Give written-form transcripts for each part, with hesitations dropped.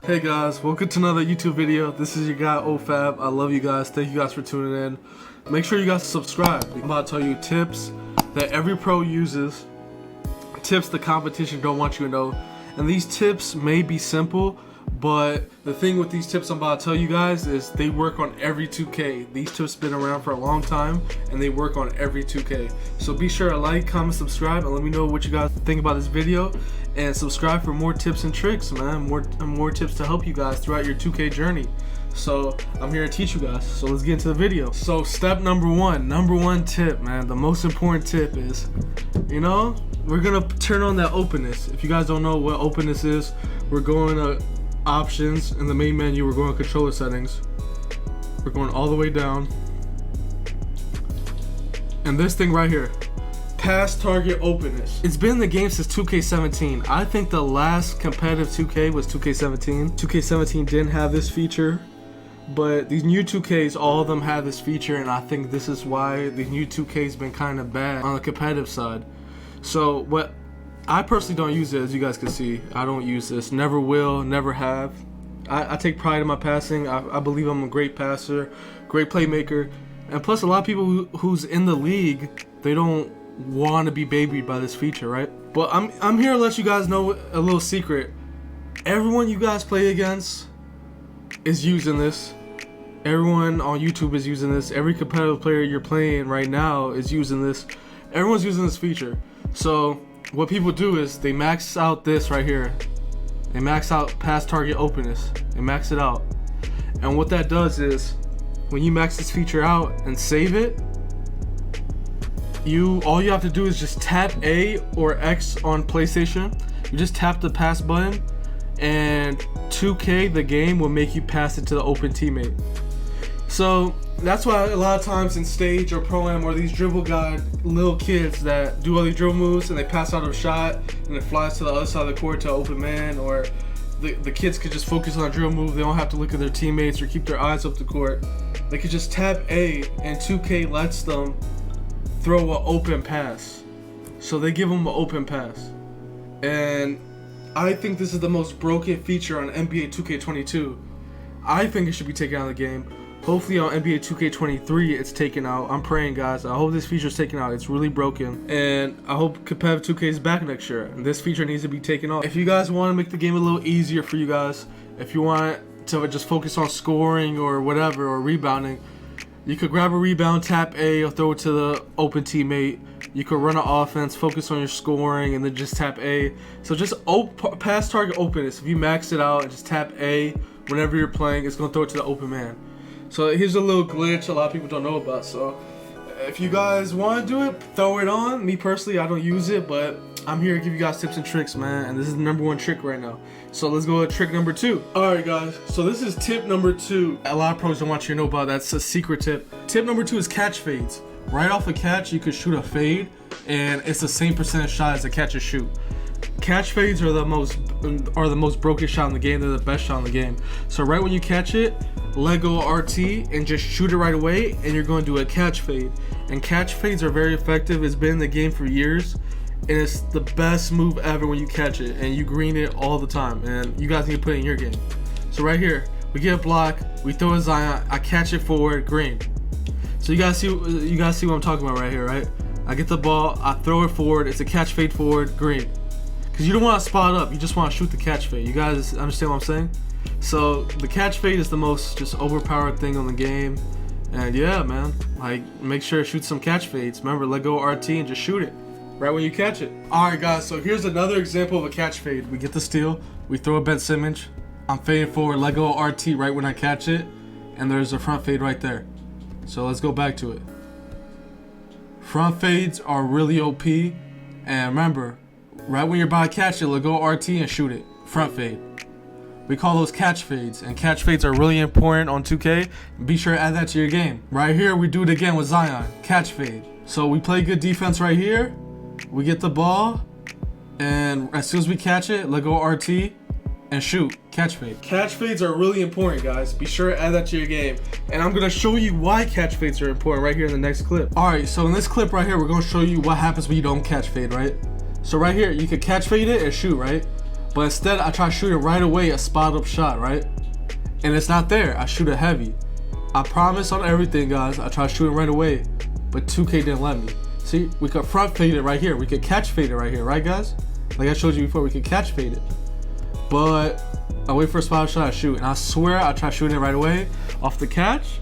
Hey guys, welcome to another YouTube video. This is your guy oFAB. I love you guys. Thank you guys for tuning in. Make sure you guys subscribe. I'm about to tell you tips that every pro uses, tips the competition don't want you to know. And these tips may be simple, but the thing with these tips I'm about to tell you guys is they work on every 2K. These tips have been around for a long time and they work on every 2K. So be sure to like, comment, subscribe, and let me know what you guys think about this video. And subscribe for more tips and tricks, man. More tips to help you guys throughout your 2K journey. So I'm here to teach you guys. So let's get into the video. So step number one tip, man. The most important tip is, we're gonna turn on that openness. If you guys don't know what openness is, we're going to options in the main menu. We're going to controller settings. We're going all the way down. And this thing right here, pass target openness. It's been in the game since 2K17. I think the last competitive 2K was 2K17. 2K17 didn't have this feature, but these new 2Ks, all of them have this feature, and I think this is why the new 2K's been kind of bad on the competitive side. So what I personally don't use it, as you guys can see. I don't use this. Never will, never have. I take pride in my passing. I believe I'm a great passer, great playmaker, and plus a lot of people who's in the league, they don't want to be babied by this feature, right? But I'm here to let you guys know a little secret. Everyone you guys play against is using this. Everyone on YouTube is using this. Every competitive player you're playing right now is using this. Everyone's using this feature. So what people do is they max out this right here. They max out pass target openness. They max it out. And what that does is when you max this feature out and save it, all you have to do is just tap A or X on PlayStation. You just tap the pass button, and 2K, the game, will make you pass it to the open teammate. So that's why a lot of times in stage or pro-am or these dribble guy little kids that do all these dribble moves and they pass out a shot and it flies to the other side of the court to an open man, or the kids could just focus on a dribble move. They don't have to look at their teammates or keep their eyes up the court. They could just tap A and 2K lets them throw an open pass. So they give them an open pass. And I think this is the most broken feature on NBA 2K22. I think it should be taken out of the game. Hopefully on NBA 2K23 it's taken out. I'm praying, guys. I hope this feature is taken out. It's really broken. And I hope competitive 2K is back next year. And this feature needs to be taken off. If you guys want to make the game a little easier for you guys, if you want to just focus on scoring or whatever, or rebounding, you could grab a rebound, tap A, or throw it to the open teammate. You could run an offense, focus on your scoring, and then just tap A. So just pass target openness. If you max it out and just tap A whenever you're playing, it's going to throw it to the open man. So here's a little glitch a lot of people don't know about. So if you guys want to do it, throw it on. Me personally, I don't use it, but I'm here to give you guys tips and tricks, man. And this is the #1 trick right now. So let's go to trick number 2. Alright guys, so this is tip number 2. A lot of pros don't want you to know about. That's a secret tip. Tip number 2 is catch fades. Right off a catch, you could shoot a fade, and it's the same percentage shot as a catch and shoot. Catch fades are the most broken shot in the game. They're the best shot in the game. So right when you catch it, let go RT and just shoot it right away, and you're going to do a catch fade. And catch fades are very effective. It's been in the game for years, and it's the best move ever when you catch it, and you green it all the time. And you guys need to put it in your game. So right here, we get a block, we throw a Zion, I catch it forward, green. So you guys see what I'm talking about right here, right? I get the ball, I throw it forward, it's a catch fade forward, green. Because you don't want to spot up, you just want to shoot the catch fade. You guys understand what I'm saying? So the catch fade is the most just overpowered thing on the game. And yeah, man, like, make sure to shoot some catch fades. Remember, let go RT and just shoot it right when you catch it. Alright guys, so here's another example of a catch fade. We get the steal, we throw a Ben Simmons, I'm fading forward, let go RT right when I catch it, and there's a front fade right there. So let's go back to it. Front fades are really OP, and remember, right when you're about to catch it, let go RT and shoot it. Front fade. We call those catch fades, and catch fades are really important on 2K. Be sure to add that to your game. Right here, we do it again with Zion. Catch fade. So we play good defense right here. We get the ball, and as soon as we catch it, let go RT and shoot. Catch fade. Catch fades are really important, guys. Be sure to add that to your game. And I'm gonna show you why catch fades are important right here in the next clip. Alright, so in this clip right here, we're gonna show you what happens when you don't catch fade, right? So right here, you could catch fade it and shoot, right? But instead, I try to shoot it right away, a spot up shot, right? And it's not there. I shoot it heavy. I promise on everything, guys. I try to shoot it right away, but 2K didn't let me. See, we could front fade it right here. We could catch fade it right here, right, guys? Like I showed you before, we could catch fade it. But I wait for a spot up shot, I shoot, and I swear I try shooting it right away off the catch.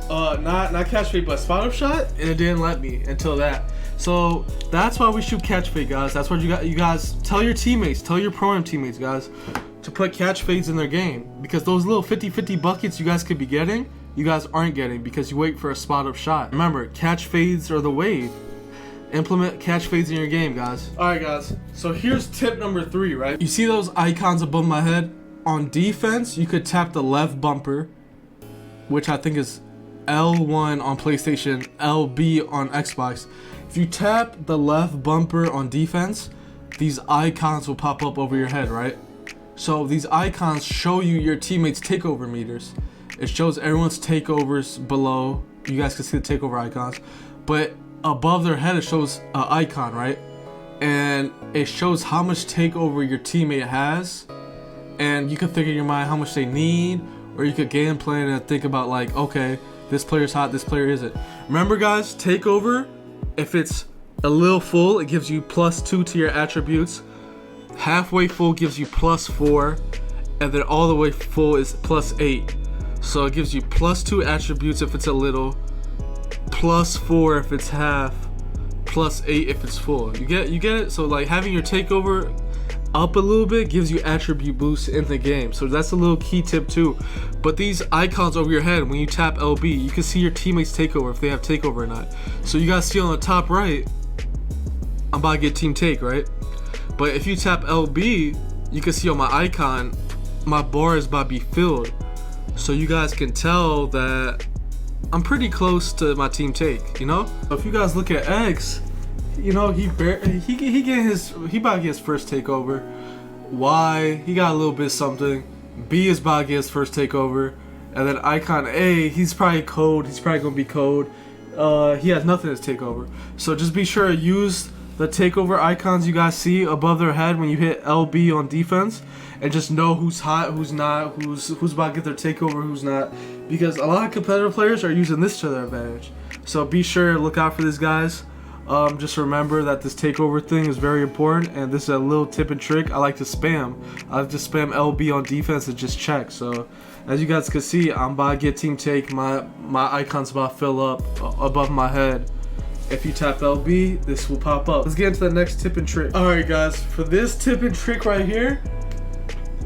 Not catch fade, but spot up shot, and it didn't let me until that. So that's why we shoot catch fade, guys. That's what you guys tell your teammates, tell your pro-am teammates, guys, to put catch fades in their game, because those little 50-50 buckets you guys could be getting, you guys aren't getting because you wait for a spot up shot. Remember, catch fades are the wave. Implement catch fades in your game, guys. Alright, guys, so here's tip number 3, right? You see those icons above my head? On defense, you could tap the left bumper, which I think is L1 on PlayStation, LB on Xbox. If you tap the left bumper on defense, these icons will pop up over your head, right? So these icons show you your teammates' takeover meters. It shows everyone's takeovers below. You guys can see the takeover icons. But above their head, it shows an icon, right? And it shows how much takeover your teammate has. And you can think in your mind how much they need. Or you could game plan and think about like, okay, this player's hot, this player isn't. Remember, guys, takeover, if it's a little full, it gives you +2 to your attributes. Halfway full gives you +4. And then all the way full is +8. So it gives you +2 attributes if it's a little, +4 if it's half, +8 if it's full. You get it? So like having your takeover up a little bit gives you attribute boosts in the game. So that's a little key tip too. But these icons over your head, when you tap LB, you can see your teammates takeover if they have takeover or not. So you guys see on the top right, I'm about to get team take, right? But if you tap LB, you can see on my icon, my bar is about to be filled. So you guys can tell that I'm pretty close to my team take, you know? If you guys look at X, you know, he about to get his first takeover. Y, he got a little bit something. B is about to get his first takeover. And then icon A, he's probably cold. He's probably gonna be cold. He has nothing to take over. So just be sure to use the takeover icons you guys see above their head when you hit LB on defense, and just know who's hot, who's not, who's about to get their takeover, who's not, because a lot of competitive players are using this to their advantage. So be sure to look out for these guys. Just remember that this takeover thing is very important, and this is a little tip and trick I like to spam. I like to spam LB on defense and just check. So as you guys can see, I'm about to get team take. My icon's about to fill up above my head. If you tap LB, this will pop up. Let's get into the next tip and trick. Alright guys, for this tip and trick right here,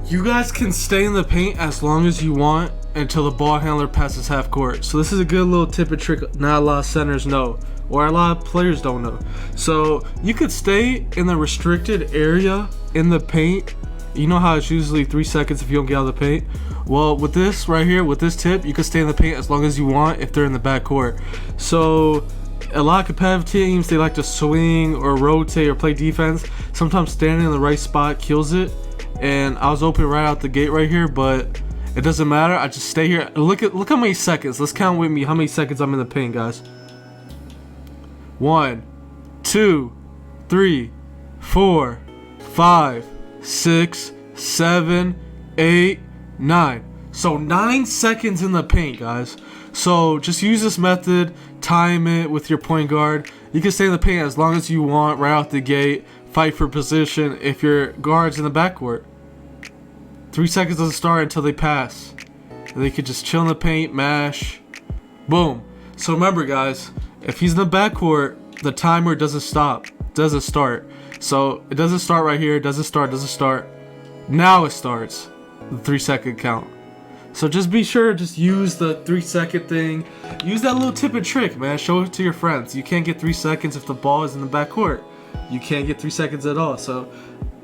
you guys can stay in the paint as long as you want until the ball handler passes half court. So this is a good little tip and trick not a lot of centers know, or a lot of players don't know. So you could stay in the restricted area in the paint. You know how it's usually 3 seconds if you don't get out of the paint? Well, with this right here, with this tip, you can stay in the paint as long as you want if they're in the back court. So a lot of competitive teams, they like to swing or rotate or play defense. Sometimes standing in the right spot kills it. And I was open right out the gate right here, but it doesn't matter. I just stay here. Look how many seconds. Let's count with me how many seconds I'm in the paint, guys. 1, 2, 3, 4, 5, 6, 7, 8, 9. So 9 seconds in the paint, guys. So just use this method, time it with your point guard. You can stay in the paint as long as you want right out the gate. Fight for position if your guard's in the backcourt. 3 seconds doesn't start until they pass. And they could just chill in the paint, mash, boom. So remember guys, if he's in the backcourt, the timer doesn't stop, doesn't start. So it doesn't start right here, doesn't start. Now it starts, the 3 second count. So just be sure, just use the 3 second thing. Use that little tip and trick, man. Show it to your friends. You can't get 3 seconds if the ball is in the backcourt. You can't get 3 seconds at all. So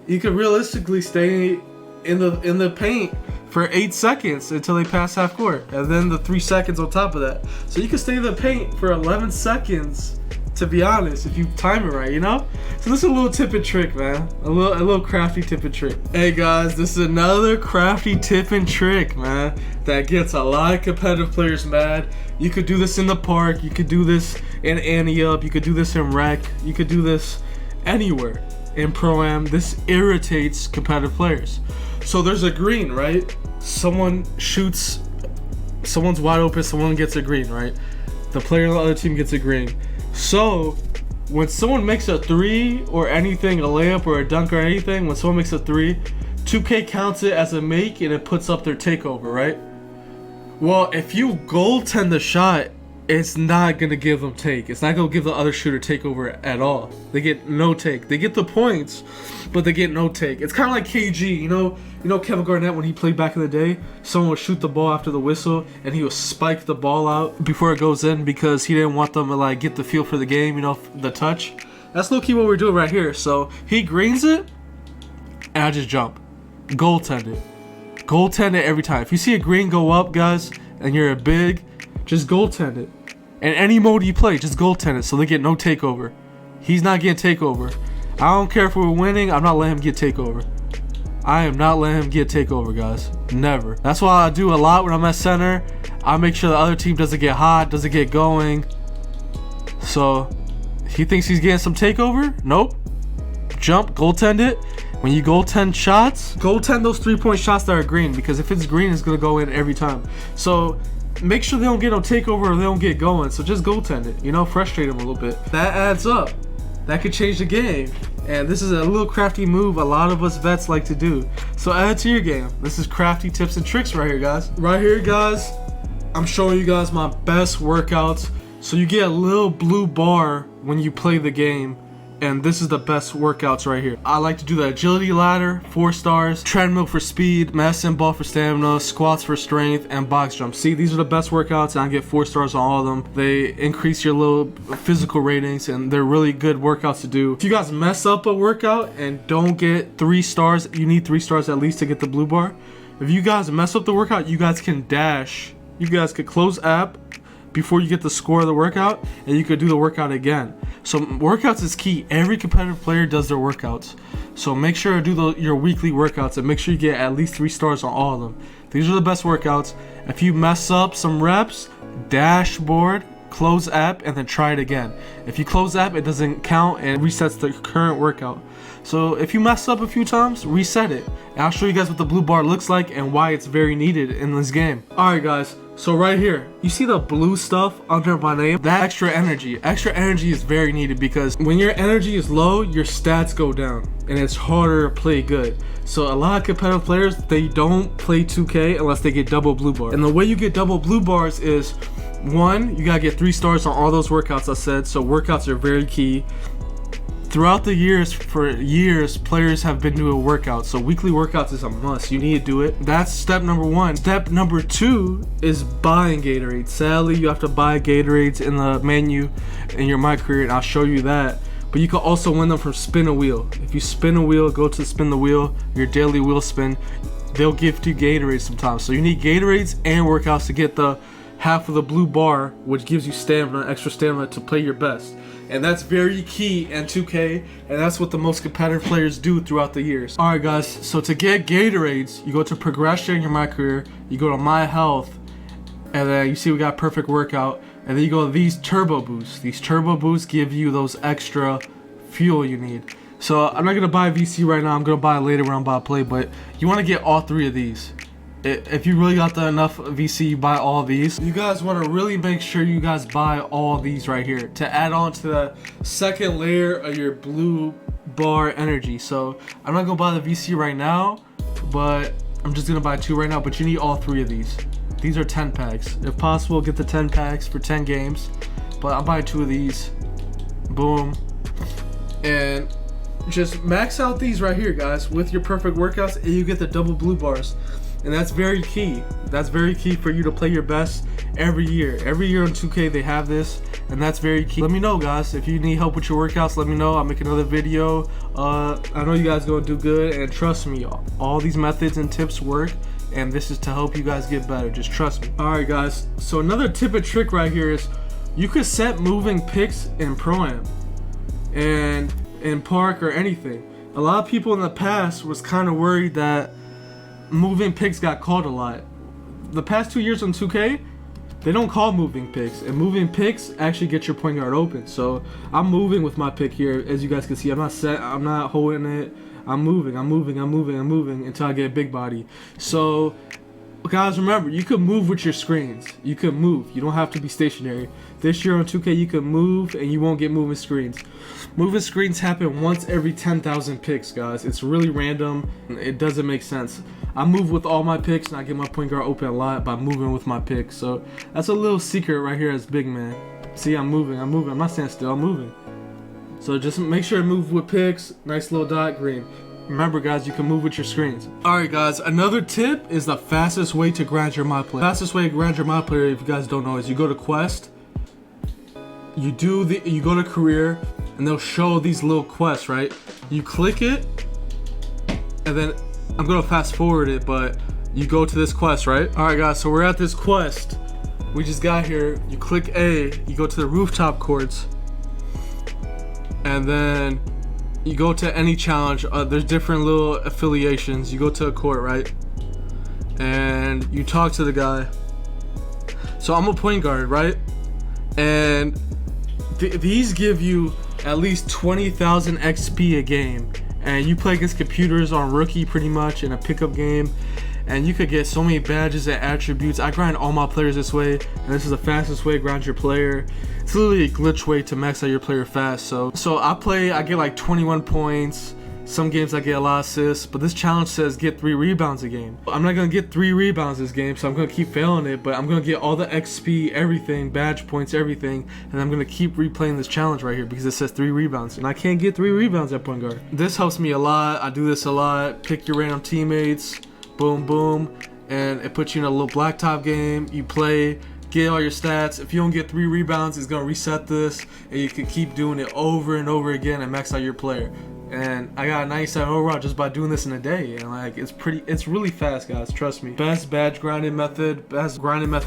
you can realistically stay in the paint for 8 seconds until they pass half court, and then the 3 seconds on top of that. So you can stay in the paint for 11 seconds, to be honest, if you time it right, you know? So this is a little tip and trick, man. A little crafty tip and trick. Hey guys, this is another crafty tip and trick, man, that gets a lot of competitive players mad. You could do this in the park, you could do this in Ante Up, you could do this in Rec, you could do this anywhere. in Pro-Am, this irritates competitive players. So there's a green, right? Someone shoots, someone's wide open, someone gets a green, right? The player on the other team gets a green. So when someone makes a 3 or anything, a layup or a dunk or anything, when someone makes a 3, 2K counts it as a make and it puts up their takeover, right? Well, if you goaltend the shot, it's not gonna give them take. It's not gonna give the other shooter takeover at all. They get no take. They get the points, but they get no take. It's kind of like KG, you know Kevin Garnett when he played back in the day. Someone would shoot the ball after the whistle, and he would spike the ball out before it goes in because he didn't want them to like get the feel for the game, you know, the touch. That's low key what we're doing right here. So he greens it, and I just jump, goaltend it every time. If you see a green go up, guys, and you're a big, just goaltend it. In any mode you play, just goaltend it so they get no takeover. He's not getting takeover. I don't care if we're winning, I'm not letting him get takeover. I am not letting him get takeover, guys. Never. That's why I do a lot when I'm at center. I make sure the other team doesn't get hot, doesn't get going. So, he thinks he's getting some takeover? Nope. Jump, goaltend it. When you goaltend shots, goaltend those 3-point shots that are green, because if it's green, it's going to go in every time. So, make sure they don't get no takeover or they don't get going. So just goaltend it, you know, frustrate them a little bit. That adds up. That could change the game. And this is a little crafty move a lot of us vets like to do. So add it to your game. This is crafty tips and tricks right here, guys. Right here, guys, I'm showing you guys my best workouts. So you get a little blue bar when you play the game. And this is the best workouts right here. I like to do the agility ladder, 4 stars, treadmill for speed, medicine ball for stamina, squats for strength, and box jump. See, these are the best workouts, and I get 4 stars on all of them. They increase your little physical ratings, and they're really good workouts to do. If you guys mess up a workout and don't get 3 stars, you need 3 stars at least to get the blue bar. If you guys mess up the workout, you guys can dash. You guys could close app before you get the score of the workout, and you could do the workout again. So workouts is key. Every competitive player does their workouts. So make sure to do your weekly workouts and make sure you get at least 3 stars on all of them. These are the best workouts. If you mess up some reps, dashboard, close app, and then try it again. If you close app, it doesn't count and resets the current workout. So if you mess up a few times, reset it. And I'll show you guys what the blue bar looks like and why it's very needed in this game. Alright guys, so right here, you see the blue stuff under my name? That extra energy is very needed because when your energy is low, your stats go down and it's harder to play good. So a lot of competitive players, they don't play 2K unless they get double blue bar. And the way you get double blue bars is, 1, you gotta get 3 stars on all those workouts I said, so workouts are very key. Throughout the years, for years, players have been doing workouts. So weekly workouts is a must. You need to do it. That's step number 1. Step number 2 is buying Gatorade. Sadly, you have to buy Gatorades in the menu in your My Career, and I'll show you that. But you can also win them from Spin a Wheel. If you spin a wheel, go to Spin the Wheel, your daily wheel spin, they'll gift you Gatorades sometimes. So you need Gatorades and workouts to get the half of the blue bar, which gives you stamina, extra stamina to play your best. And that's very key in 2K, and that's what the most competitive players do throughout the years. Alright guys, so to get Gatorades, you go to Progression in your My Career, you go to My Health, and then you see we got Perfect Workout, and then you go to these Turbo Boosts. These Turbo Boosts give you those extra fuel you need. So I'm not going to buy VC right now, I'm going to buy it later when I'm about to play, but you want to get all 3 of these. If you really got enough VC, you buy all these. You guys want to really make sure you guys buy all these right here to add on to the second layer of your blue bar energy. So I'm not gonna buy the VC right now, but I'm just gonna buy 2 right now. But you need all 3 of these. These are 10 packs. If possible, get the 10 packs for 10 games. But I'll buy 2 of these. Boom. And just max out these right here, guys, with your perfect workouts, and you get the double blue bars. And that's very key. That's very key for you to play your best every year. Every year on 2K they have this, and that's very key. Let me know, guys. If you need help with your workouts, let me know. I'll make another video. I know you guys gonna do good, and trust me, all these methods and tips work, and this is to help you guys get better. Just trust me. Alright guys, so another tip and trick right here is you could set moving picks in Pro-Am and in Park or anything. A lot of people in the past was kind of worried that moving picks got called a lot. The past 2 years on 2K, They don't call moving picks, and moving picks actually get your point guard open. So I'm moving with my pick here, as you guys can see. I'm not set. I'm not holding it. I'm moving until I get a big body. So guys, remember, you can move with your screens. You can move. You don't have to be stationary. This year on 2K, you can move and you won't get moving screens. Moving screens happen once every 10,000 picks, guys. It's really random. It doesn't make sense. I move with all my picks and I get my point guard open a lot by moving with my picks. So that's a little secret right here as big man. See, I'm moving. I'm not standing still. I'm moving. So just make sure to move with picks. Nice little dot, green. Remember, guys, you can move with your screens. Alright, guys, another tip is the fastest way to grind your my player. Fastest way to grind your my player, if you guys don't know, is you go to quest, you go to career, and they'll show these little quests, right? You click it, and then I'm gonna fast forward it, but you go to this quest, right? Alright, guys, so we're at this quest. We just got here. You click A, you go to the rooftop courts, and then you go to any challenge. There's different little affiliations. You go to a court, right? And you talk to the guy. So I'm a point guard, right? And these give you at least 20,000 XP a game. And you play against computers on rookie pretty much in a pickup game. And you could get so many badges and attributes. I grind all my players this way, and this is the fastest way to grind your player. It's literally a glitch way to max out your player fast. So I get like 21 points. Some games I get a lot of assists, but this challenge says get 3 rebounds a game. I'm not gonna get 3 rebounds this game, so I'm gonna keep failing it, but I'm gonna get all the XP, everything, badge points, everything, and I'm gonna keep replaying this challenge right here because it says 3 rebounds, and I can't get 3 rebounds at point guard. This helps me a lot. I do this a lot. Pick your random teammates. Boom, boom, and it puts you in a little blacktop game. You play, get all your stats. If you don't get 3 rebounds, it's gonna reset this, and you can keep doing it over and over again and max out your player. And I got a 97 overall just by doing this in a day. And like, it's really fast, guys. Trust me. Best badge grinding method,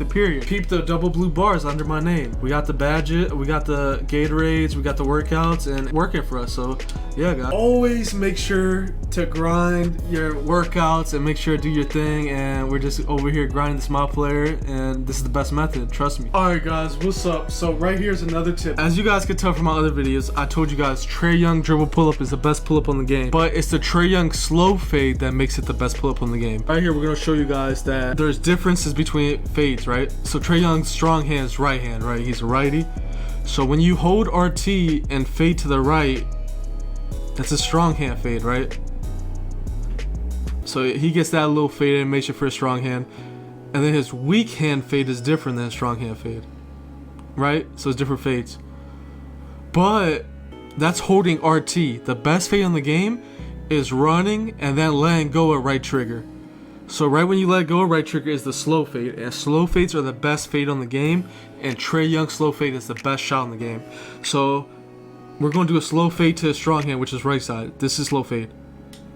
period. Keep the double blue bars under my name. We got the badges, we got the Gatorades, we got the workouts, and working for us. So yeah, guys. Always make sure to grind your workouts and make sure to do your thing. And we're just over here grinding the small player, and this is the best method. Trust me. All right, guys. What's up? So right here's another tip. As you guys can tell from my other videos, I told you guys Trae Young dribble pull-up is the best pull-up on the game, but it's the Trae Young slow fade that makes it the best pull-up on the game. Right here, we're gonna show you guys that there's differences between fades, right? So Trae Young's strong hand is right hand, right? He's a righty. So when you hold RT and fade to the right, that's a strong hand fade, right? So he gets that little fade animation for a strong hand, and then his weak hand fade is different than strong hand fade, right? So it's different fades, but that's holding RT. The best fade on the game is running and then letting go at right trigger. So right when you let go of right trigger is the slow fade, and slow fades are the best fade on the game, and Trae Young slow fade is the best shot in the game. So we're going to do a slow fade to a strong hand, which is right side. This is slow fade.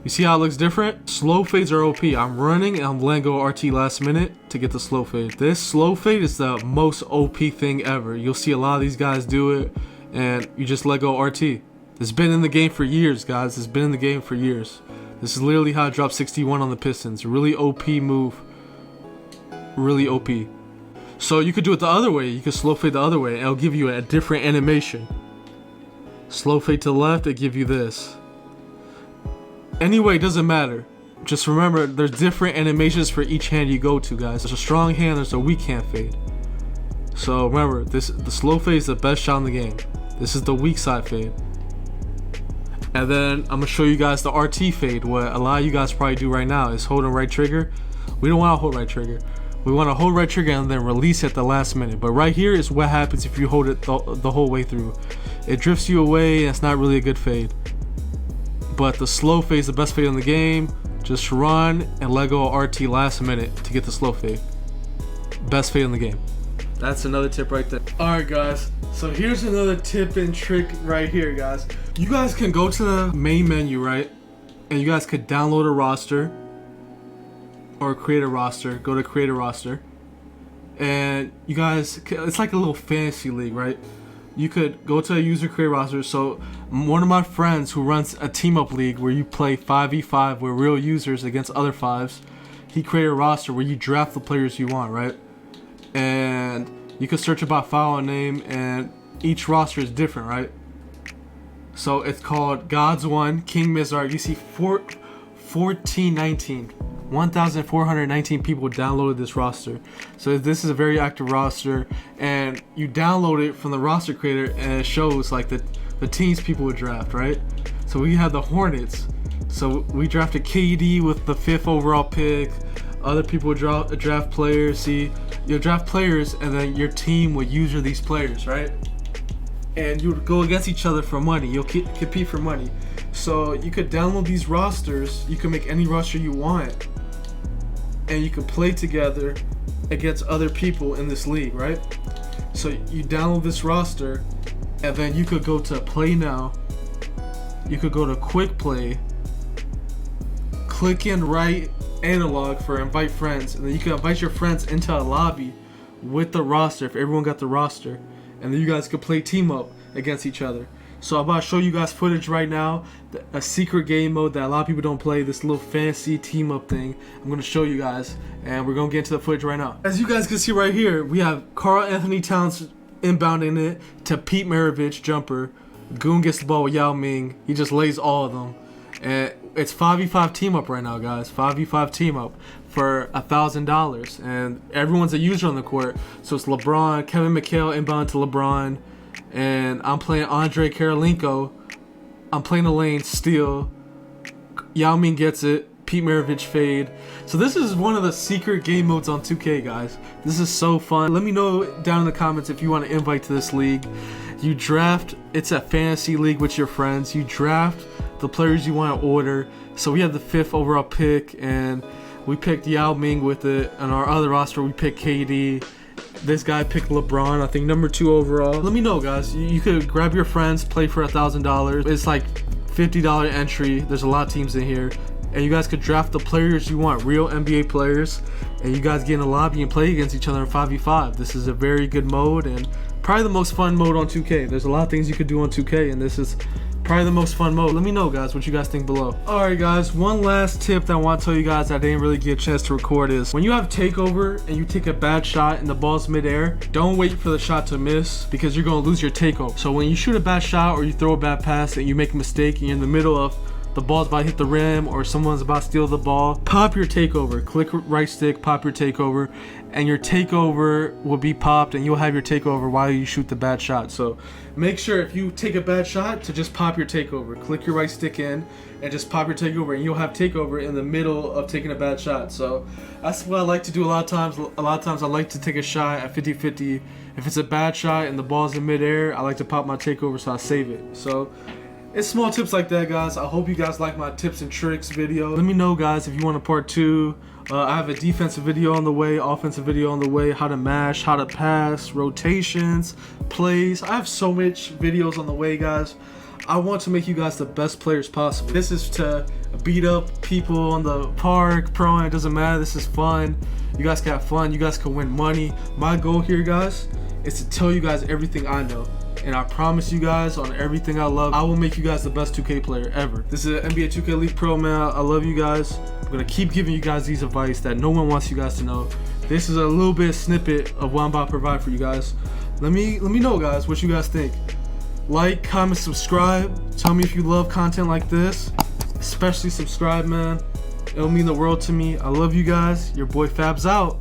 You see how it looks different? Slow fades are OP. I'm running and I'm letting go of RT last minute to get the slow fade. This slow fade is the most OP thing ever. You'll see a lot of these guys do it, and you just let go RT. It's been in the game for years, guys. It's been in the game for years. This is literally how I dropped 61 on the Pistons. Really OP move. Really OP. So you could do it the other way. You could slow fade the other way, and it'll give you a different animation. Slow fade to the left, it give you this. Anyway, it doesn't matter. Just remember, there's different animations for each hand you go to, guys. There's a strong hand, there's a weak hand fade. So remember, the slow fade is the best shot in the game. This is the weak side fade. And then I'm gonna show you guys the RT fade. What a lot of you guys probably do right now is holding right trigger. We don't want to hold right trigger. We want to hold right trigger and then release at the last minute. But right here is what happens if you hold it the whole way through. It drifts you away, and it's not really a good fade. But the slow fade is the best fade in the game. Just run and let go of RT last minute to get the slow fade. Best fade in the game. That's another tip right there. Alright, guys, so here's another tip and trick right here, guys. You guys can go to the main menu, right? And you guys could download a roster or create a roster. Go to create a roster, and you guys, it's like a little fantasy league, right? You could go to a user create roster. So one of my friends who runs a team up league where you play 5v5 with real users against other fives, he created a roster where you draft the players you want, right? and you can search it by file and name, and each roster is different, right? So it's called Gods 1, King Mizar. You see 1,419 people downloaded this roster. So this is a very active roster, and you download it from the roster creator, and it shows like the teams people would draft, right? So we have the Hornets. So we drafted KD with the 5th overall pick. Other people would draft players. See, you'll draft players, and then your team would use these players, right? And you would go against each other for money. You'll compete for money. So you could download these rosters. You can make any roster you want, and you can play together against other people in this league, right? So you download this roster, and then you could go to Play Now. You could go to Quick Play, click in right analog for invite friends, and then you can invite your friends into a lobby with the roster if everyone got the roster, and then you guys could play team up against each other. So I'm about to show you guys footage right now, a secret game mode that a lot of people don't play, this little fancy team up thing. I'm going to show you guys, and we're going to get into the footage right now. As you guys can see right here, we have Karl Anthony Towns inbounding it to Pete Maravich jumper. Goon gets the ball with Yao Ming. He just lays all of them. And it's 5v5 team up right now, guys. 5v5 team up for $1,000, and everyone's a user on the court. So it's LeBron, Kevin McHale inbound to LeBron, and I'm playing Andre Karolinko. I'm playing a lane, steal. Yao Ming gets it. Pete Maravich fade. So this is one of the secret game modes on 2K, guys. This is so fun. Let me know down in the comments if you want to invite to this league. You draft. It's a fantasy league with your friends. You draft the players you want to order. So we have the 5th overall pick, and we picked Yao Ming with it. On our other roster, we picked KD. This guy picked LeBron, I think number 2 overall. Let me know, guys. You could grab your friends, play for $1,000. It's like $50 entry. There's a lot of teams in here, and you guys could draft the players you want, real NBA players, and you guys get in the lobby and play against each other in 5v5. This is a very good mode, and probably the most fun mode on 2K. There's a lot of things you could do on 2K, and this is probably the most fun mode. Let me know, guys, what you guys think below. Alright, guys, one last tip that I want to tell you guys that I didn't really get a chance to record is when you have takeover and you take a bad shot and the ball's midair, don't wait for the shot to miss, because you're going to lose your takeover. So when you shoot a bad shot or you throw a bad pass and you make a mistake and you're in the middle of the ball's about to hit the rim or someone's about to steal the ball, pop your takeover. Click right stick, pop your takeover, and your takeover will be popped, and you'll have your takeover while you shoot the bad shot. So make sure if you take a bad shot to just pop your takeover. Click your right stick in and just pop your takeover, and you'll have takeover in the middle of taking a bad shot. So that's what I like to do a lot of times. A lot of times I like to take a shot at 50-50. If it's a bad shot and the ball's in midair, I like to pop my takeover so I save it. So it's small tips like that, guys. I hope you guys like my tips and tricks video. Let me know, guys, if you want a part 2. I have a defensive video on the way, offensive video on the way, how to mash, how to pass, rotations, plays. I have so much videos on the way, guys. I want to make you guys the best players possible. This is to beat up people on the park, pro, it doesn't matter. This is fun. You guys can have fun. You guys can win money. My goal here, guys, is to tell you guys everything I know. And I promise you guys, on everything I love, I will make you guys the best 2K player ever. This is an NBA 2K League Pro, man. I love you guys. I'm going to keep giving you guys these advice that no one wants you guys to know. This is a little bit snippet of what I'm about to provide for you guys. Let me know, guys, what you guys think. Like, comment, subscribe. Tell me if you love content like this. Especially subscribe, man. It'll mean the world to me. I love you guys. Your boy Fab's out.